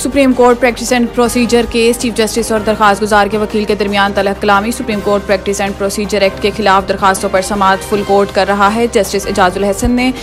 Supreme Court practice and procedure case, chief justice और दरखास्त गुजार के वकील के दरमियान तलब कलामी। Supreme Court practice and procedure act के खिलाफ दरखास्तों पर समाअत फुल कोर्ट कर रहा है। जस्टिस एजाजुल हसन ने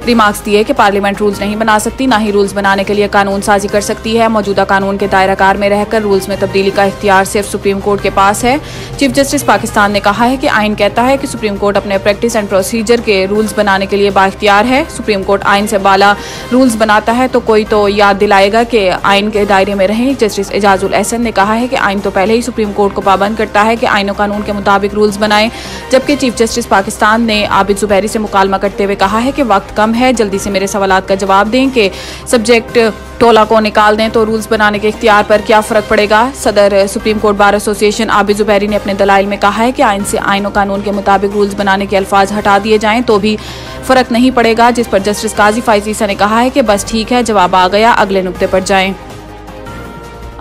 रिमार्क्स दिए कि पार्लियामेंट रूल्स नहीं बना सकती, ना ही रूल्स बनाने के लिए कानून साजी कर सकती है। मौजूदा कानून के दायरा कार में रहकर रूल्स में तब्दीली का इख्तियार सिर्फ सुप्रीम कोर्ट के पास है। चीफ जस्टिस पाकिस्तान ने कहा है कि आइन कहता है कि सुप्रीम कोर्ट अपने प्रैक्टिस एंड प्रोसीजर के रूल्स बनाने के लिए बाइख्तियार है। सुप्रीम कोर्ट आइन से बाला रूल्स बनाता है तो कोई तो याद दिलाएगा कि आइन के दायरे में रहें। जस्टिस एजाजुल एहसन ने कहा है कि आइन तो पहले ही सुप्रीम कोर्ट को पाबंद करता है कि आइन और कानून के मुताबिक रूल्स बनाए, जबकि चीफ जस्टिस पाकिस्तान ने आबिद जुबैरी से मुकालमा करते हुए कहा है कि वक्त कम है, जल्दी से मेरे सवालात का जवाब दें कि सब्जेक्ट टोला को निकाल दें तो रूल्स बनाने के इख्तियार पर क्या फ़र्क पड़ेगा। सदर supreme court bar association Abid Zubairi ने अपने दलाइल में कहा है कि आइन से आइन और कानून के मुताबिक रूल्स बनाने के अल्फाज हटा दिए जाएं तो भी फ़र्क नहीं पड़ेगा, जिस पर जस्टिस काजी फाइजीसा ने कहा है कि बस ठीक है, जवाब आ गया, अगले नुक्ते पर जाएं।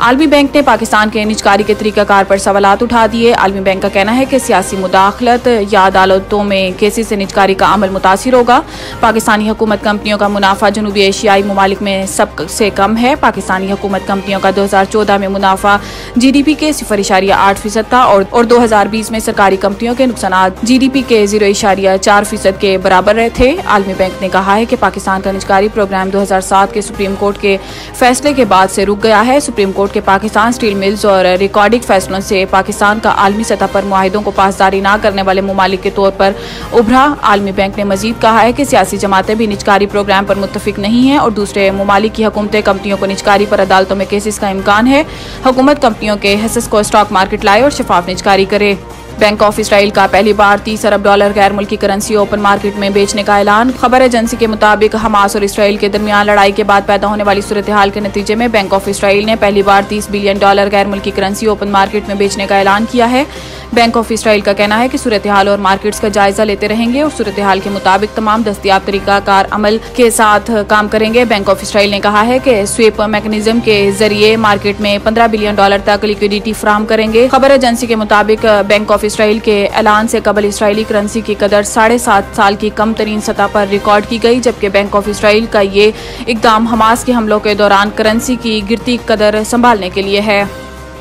आलमी बैंक ने पाकिस्तान के निजकारी के तरीक़ाकार पर सवालात उठा दिए। आलमी बैंक का कहना है कि सियासी मुदाखलत या अदालतों में केसेस से निजकारी का अमल मुतासिर होगा। पाकिस्तानी हुकूमत कंपनियों का मुनाफा जनूबी एशियाई ममालिक में सबसे कम है। पाकिस्तानी हुकूमत कंपनियों का 2014 में मुनाफा GDP के 0.8% था और 2020 में सरकारी कंपनियों के नुकसान GDP के 0.4% के बराबर थे। आलमी बैंक ने कहा है कि पाकिस्तान का निजकारी प्रोग्राम 2007 के सुप्रीम कोर्ट के फैसले के बाद से रुक गया है। सुप्रीम कोर्ट के पाकिस्तान स्टील मिल्स और रिकॉर्डिंग फैसलों से पाकिस्तान का आलमी सतह पर मुआहिदों को पासदारी न करने वाले ममालिक के तौर पर उभरा। आलमी बैंक ने मजीद कहा है कि सियासी जमातें भी निजकारी प्रोग्राम पर मुत्तफिक नहीं है और दूसरे ममालिक की हुकूमतें कंपनियों को निजकारी पर अदालतों में केसेस का इम्कान है। हुकूमत कंपनियों के हिस्से को स्टॉक मार्केट लाए और शफाफ निजकारी करे। बैंक ऑफ इसराइल का पहली बार $30 अरब गैर मुल्की करेंसी ओपन मार्केट में बेचने का ऐलान। खबर एजेंसी के मुताबिक हमास और इसराइल के दरमियान लड़ाई के बाद पैदा होने वाली सूरत हाल के नतीजे में बैंक ऑफ इसराइल ने पहली बार $30 बिलियन गैर मुल्की करेंसी ओपन मार्केट में बेचने का ऐलान किया है। बैंक ऑफ इसराइल का कहना है कि सूरत हाल और मार्केट्स का जायजा लेते रहेंगे और सूरत हाल के मुताबिक तमाम दस्तयाब तरीकाकार अमल के साथ काम करेंगे। बैंक ऑफ इसराइल ने कहा है कि स्वीप मैकेनिज्म के जरिए मार्केट में $15 बिलियन तक लिक्विडिटी फराहम करेंगे। खबर एजेंसी के मुताबिक बैंक ऑफ इसराइल के ऐलान से कबल इसराइली करेंसी की कदर 7.5 साल की कम तरीन सतह पर रिकॉर्ड की गई, जबकि बैंक ऑफ इसराइल का ये इकदाम हमास के हमलों के दौरान करेंसी की गिरती कदर संभालने के लिए है।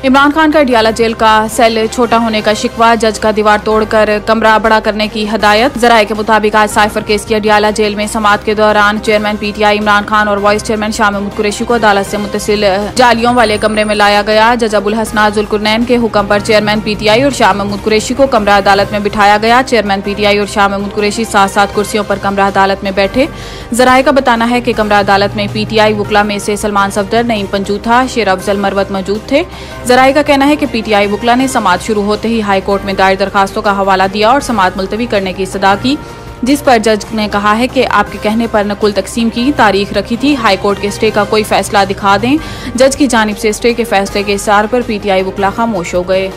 इमरान खान का अडियाला जेल का सेल छोटा होने का शिकवा, जज का दीवार तोड़कर कमरा बड़ा करने की हदायत। जराये के मुताबिक आज साइफर केस की अडियाला जेल में समाअत के दौरान चेयरमैन PTI इमरान खान और वाइस चेयरमैन शाह महमूद कुरैशी को अदालत से मुत्तसिल जालियों वाले कमरे में लाया गया। जज अबुल हसनात जुल्कुरनैन के हुक्म पर चेयरमैन PTI और शाह महमूद कुरैशी को कमरा अदालत में बिठाया गया। चेयरमैन PTI और शाह महमूद कुरैशी साथ साथ कुर्सियों पर कमरा अदालत में बैठे। जराये का बताना है कि कमरा अदालत में PTI वकला में से सलमान सफदर, नईम पंजूथा, शेर अफजल मरवत मौजूद थे। जराये का कहना है कि PTI वकला ने समाअत शुरू होते ही हाई कोर्ट में दायर दरखास्तों का हवाला दिया और समाअत मुलतवी करने की सदा की, जिस पर जज ने कहा है कि आपके कहने पर नकुल तकसीम की तारीख रखी थी, हाई कोर्ट के स्टे का कोई फैसला दिखा दें। जज की जानिब से स्टे के फैसले के इसार पर PTI वकला खामोश हो गए।